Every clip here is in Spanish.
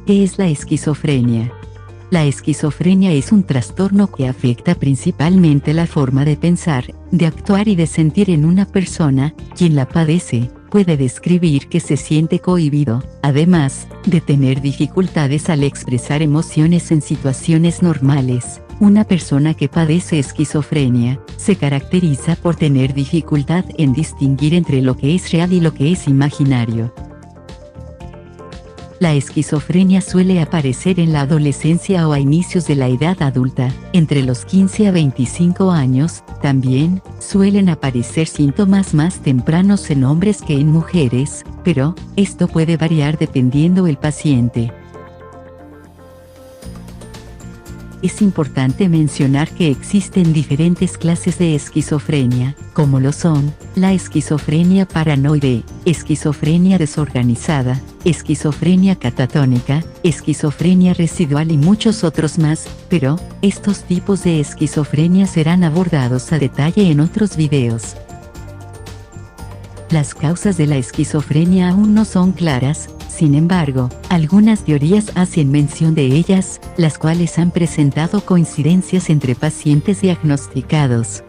¿Qué es la esquizofrenia? La esquizofrenia es un trastorno que afecta principalmente la forma de pensar, de actuar y de sentir en una persona. Quien la padece puede describir que se siente cohibido, además de tener dificultades al expresar emociones en situaciones normales. Una persona que padece esquizofrenia se caracteriza por tener dificultad en distinguir entre lo que es real y lo que es imaginario. La esquizofrenia suele aparecer en la adolescencia o a inicios de la edad adulta, entre los 15 a 25 años. También suelen aparecer síntomas más tempranos en hombres que en mujeres, pero esto puede variar dependiendo del paciente. Es importante mencionar que existen diferentes clases de esquizofrenia, como lo son la esquizofrenia paranoide, esquizofrenia desorganizada, esquizofrenia catatónica, esquizofrenia residual y muchos otros más, pero estos tipos de esquizofrenia serán abordados a detalle en otros videos. Las causas de la esquizofrenia aún no son claras. Sin embargo, algunas teorías hacen mención de ellas, las cuales han presentado coincidencias entre pacientes diagnosticados.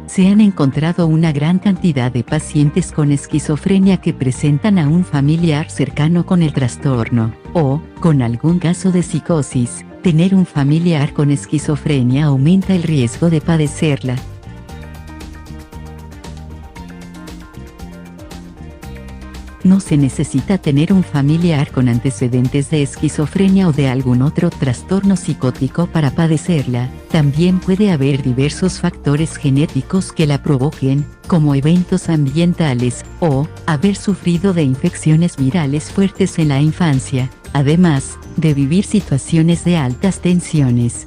Se han encontrado una gran cantidad de pacientes con esquizofrenia que presentan a un familiar cercano con el trastorno, o, con algún caso de psicosis. Tener un familiar con esquizofrenia aumenta el riesgo de padecerla. No se necesita tener un familiar con antecedentes de esquizofrenia o de algún otro trastorno psicótico para padecerla. También puede haber diversos factores genéticos que la provoquen, como eventos ambientales, o haber sufrido de infecciones virales fuertes en la infancia, además de vivir situaciones de altas tensiones.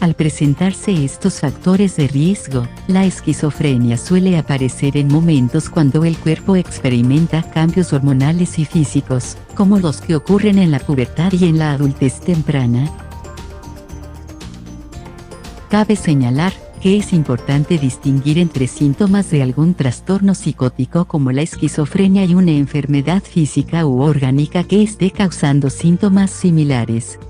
Al presentarse estos factores de riesgo, la esquizofrenia suele aparecer en momentos cuando el cuerpo experimenta cambios hormonales y físicos, como los que ocurren en la pubertad y en la adultez temprana. Cabe señalar que es importante distinguir entre síntomas de algún trastorno psicótico como la esquizofrenia y una enfermedad física u orgánica que esté causando síntomas similares.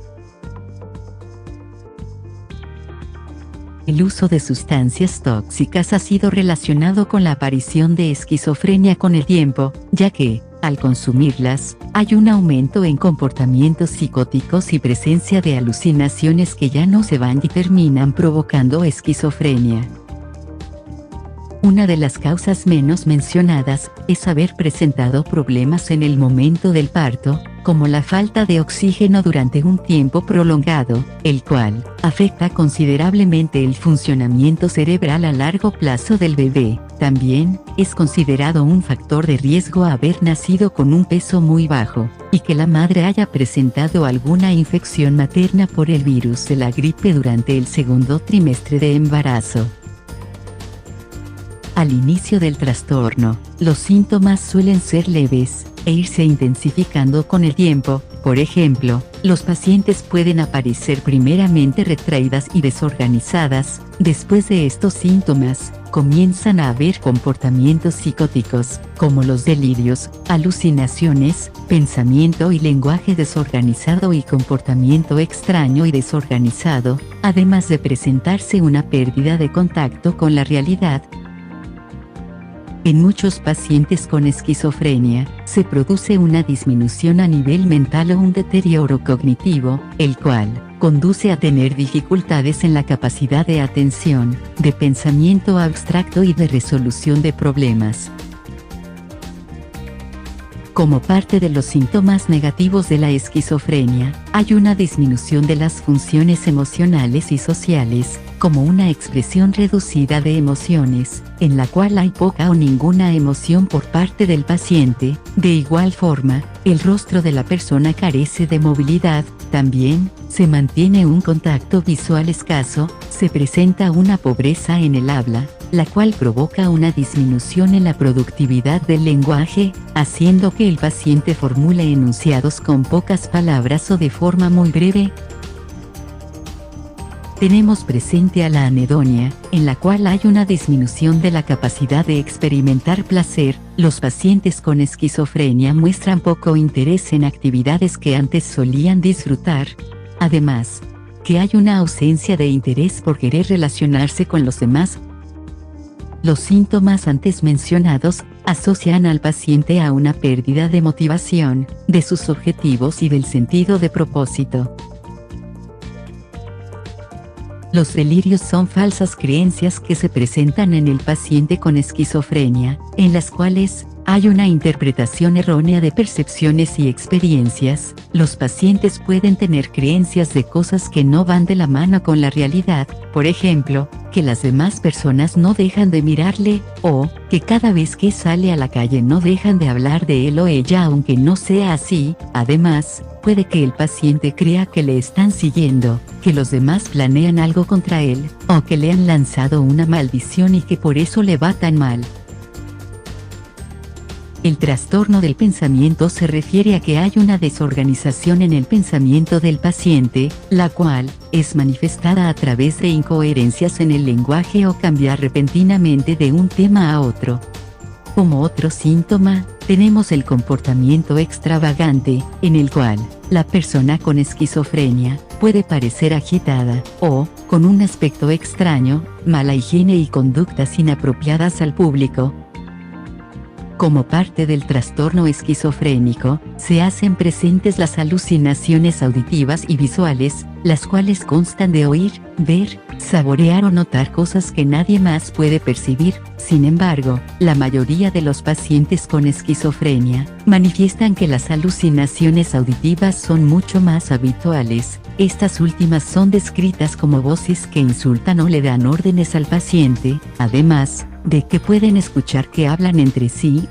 El uso de sustancias tóxicas ha sido relacionado con la aparición de esquizofrenia con el tiempo, ya que, al consumirlas, hay un aumento en comportamientos psicóticos y presencia de alucinaciones que ya no se van y terminan provocando esquizofrenia. Una de las causas menos mencionadas es haber presentado problemas en el momento del parto, como la falta de oxígeno durante un tiempo prolongado, el cual afecta considerablemente el funcionamiento cerebral a largo plazo del bebé. También es considerado un factor de riesgo haber nacido con un peso muy bajo, y que la madre haya presentado alguna infección materna por el virus de la gripe durante el segundo trimestre de embarazo. Al inicio del trastorno, los síntomas suelen ser leves e irse intensificando con el tiempo. Por ejemplo, los pacientes pueden aparecer primeramente retraídas y desorganizadas. Después de estos síntomas, comienzan a haber comportamientos psicóticos, como los delirios, alucinaciones, pensamiento y lenguaje desorganizado y comportamiento extraño y desorganizado, además de presentarse una pérdida de contacto con la realidad. En muchos pacientes con esquizofrenia, se produce una disminución a nivel mental o un deterioro cognitivo, el cual conduce a tener dificultades en la capacidad de atención, de pensamiento abstracto y de resolución de problemas. Como parte de los síntomas negativos de la esquizofrenia, hay una disminución de las funciones emocionales y sociales, como una expresión reducida de emociones, en la cual hay poca o ninguna emoción por parte del paciente. De igual forma, el rostro de la persona carece de movilidad. También se mantiene un contacto visual escaso, se presenta una pobreza en el habla, la cual provoca una disminución en la productividad del lenguaje, haciendo que el paciente formule enunciados con pocas palabras o de forma muy breve. tenemos presente a la anedonia, en la cual hay una disminución de la capacidad de experimentar placer. Los pacientes con esquizofrenia muestran poco interés en actividades que antes solían disfrutar. Además, que hay una ausencia de interés por querer relacionarse con los demás. Los síntomas antes mencionados asocian al paciente a una pérdida de motivación, de sus objetivos y del sentido de propósito. Los delirios son falsas creencias que se presentan en el paciente con esquizofrenia, en las cuales hay una interpretación errónea de percepciones y experiencias. Los pacientes pueden tener creencias de cosas que no van de la mano con la realidad, por ejemplo, que las demás personas no dejan de mirarle, o que cada vez que sale a la calle no dejan de hablar de él o ella aunque no sea así. Además, puede que el paciente crea que le están siguiendo, que los demás planean algo contra él, o que le han lanzado una maldición y que por eso le va tan mal. El trastorno del pensamiento se refiere a que hay una desorganización en el pensamiento del paciente, la cual es manifestada a través de incoherencias en el lenguaje o cambiar repentinamente de un tema a otro. Como otro síntoma, tenemos el comportamiento extravagante, en el cual la persona con esquizofrenia puede parecer agitada, o con un aspecto extraño, mala higiene y conductas inapropiadas al público. Como parte del trastorno esquizofrénico, se hacen presentes las alucinaciones auditivas y visuales, las cuales constan de oír, ver, saborear o notar cosas que nadie más puede percibir. Sin embargo, la mayoría de los pacientes con esquizofrenia manifiestan que las alucinaciones auditivas son mucho más habituales. Estas últimas son descritas como voces que insultan o le dan órdenes al paciente, además de que pueden escuchar que hablan entre sí.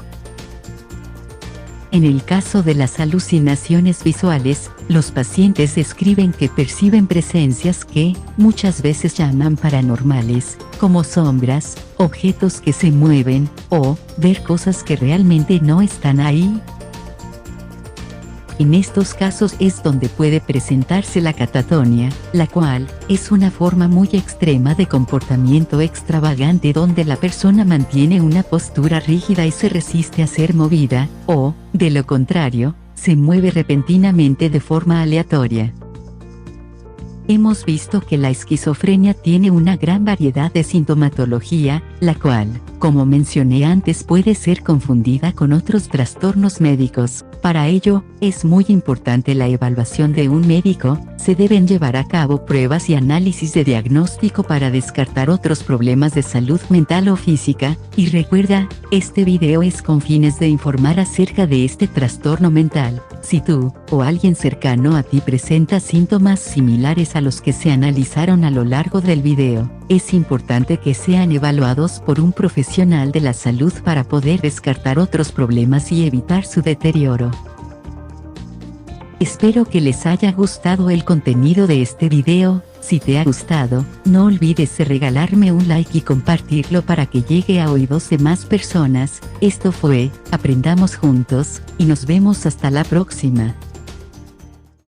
En el caso de las alucinaciones visuales, los pacientes describen que perciben presencias que muchas veces llaman paranormales, como sombras, objetos que se mueven, o ver cosas que realmente no están ahí. En estos casos es donde puede presentarse la catatonia, la cual es una forma muy extrema de comportamiento extravagante donde la persona mantiene una postura rígida y se resiste a ser movida, o, de lo contrario, se mueve repentinamente de forma aleatoria. Hemos visto que la esquizofrenia tiene una gran variedad de sintomatología, la cual, como mencioné antes, puede ser confundida con otros trastornos médicos. Para ello, es muy importante la evaluación de un médico. Se deben llevar a cabo pruebas y análisis de diagnóstico para descartar otros problemas de salud mental o física. Y recuerda, este video es con fines de informar acerca de este trastorno mental. Si tú, o alguien cercano a ti presenta síntomas similares a los que se analizaron a lo largo del video, es importante que sean evaluados por un profesional de la salud para poder descartar otros problemas y evitar su deterioro. Espero que les haya gustado el contenido de este video. Si te ha gustado, no olvides de regalarme un like y compartirlo para que llegue a oídos de más personas. Esto fue Aprendamos Juntos, y nos vemos hasta la próxima.